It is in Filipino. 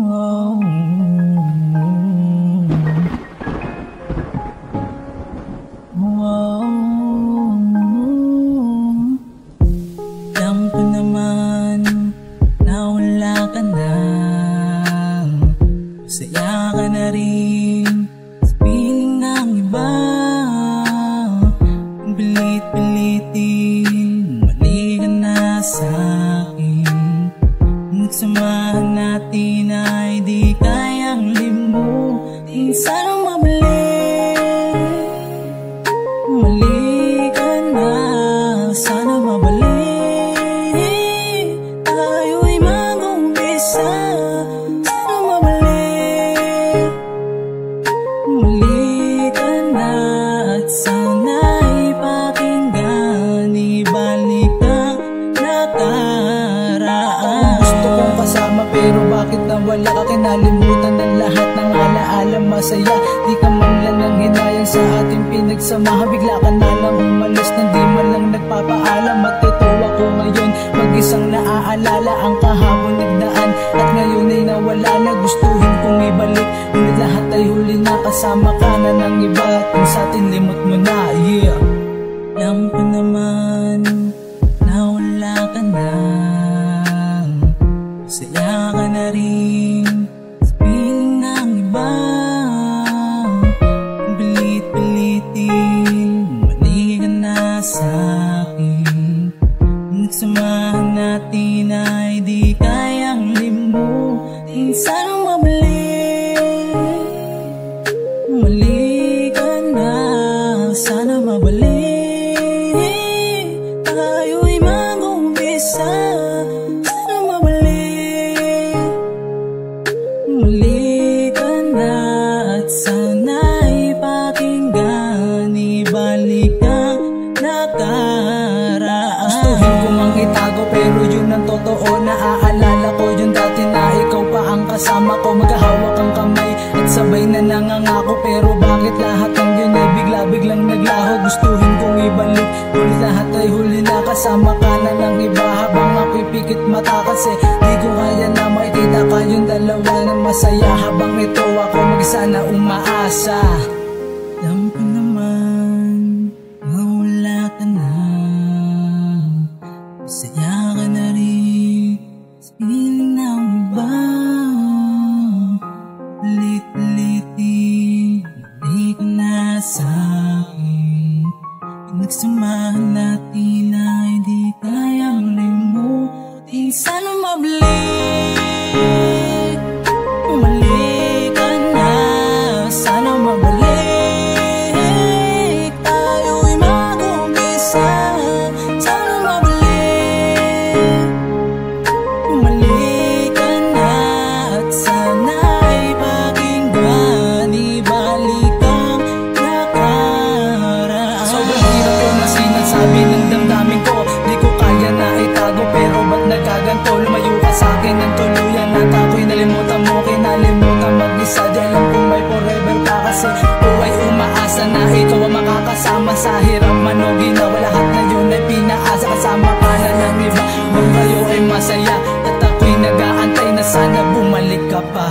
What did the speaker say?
Alam ko naman na wala ka na, masaya ka na rin sa piling ng iba. Ang pilit-pilitin, mali ka na sa'kin. Nagsamahan natin ay di kayang limutin. Sana mabalik, mali ka na. Sana mabalik, tayo'y mag-umpisa. Sana mabalik, mali ka na. At sana'y pakinggan, ibalik ang nakaraan. Gusto kong kasama pero bakit nawala ka? Kinalimutan ng lahat ng alaala masaya. Di ka man lang nang hinayang sa ating pinagsamahan. Bigla ka na lang umalis nang di man lang nagpapaalam. At ito ako ngayon, mag-isang naaalala ang kahapon nagdaan. At ngayon ay nawala na, gustuhin kong ibalik. Ngunit lahat ay huli na, kasama ka na ng iba. At kung sa'tin limot mo na, yeah. Alam ko naman na wala ka na, masaya ka na rin sa piling ng iba. Ang pilit-pilitin, mali ka na sa'kin. Nagsamahan natin ay di kayang limutin. Sana mabalik, mali ka na. Sana mabalik, tayo'y mag-umpisa. Sana mabalik, mali ka na. At sana'y pakinggan, ibalik ang nakaraan. Gustuhin ko mang itago pero yun ang totoo. Naaalala ko yung dati na ikaw pa ang kasama ko. Maghahawak ang kamay at sabay na nangangako. Pero bakit lahat ng yun ay bigla-biglang naglaho? Gustuhin kong ibalik, ngunit lahat ay huli na, kasama ka na ng iba. Habang ako'y pikit mata kasi di ko kaya na makikita kayong dalawa ng masaya. Habang ito ako mag-isa na umaasa. Alam ko naman na wala ka na, masaya ka na rin sa piling ng iba. Pilit-pilitin, mali ka na sa'kin. Nagsamahan natin ay di kayang limutin. Sana mabalik, mali ka na. Sana mabalik, tayo'y mag-umpisa. Sana mabalik, mali ka na. At sana'y pakinggan, ibalik ang nakaraan. Sobrang hirap ko na sinasabi ng damdamin ko. Di ko kaya na itago pero ba't nagkaganto? Lumayo ka sa'kin ng tuluyan at ako'y nalimutan mo. Kinalimutan mag-isa, di alam kung may forever ka. Kasi buhay umaasa na ikaw ang makakasama sa hirap man o ginawa. Lahat na yun ay pinaasa, kasama ka na ng iba. Kung kayo ay masaya at ako'y nag-aantay na sana bumalik ka pa.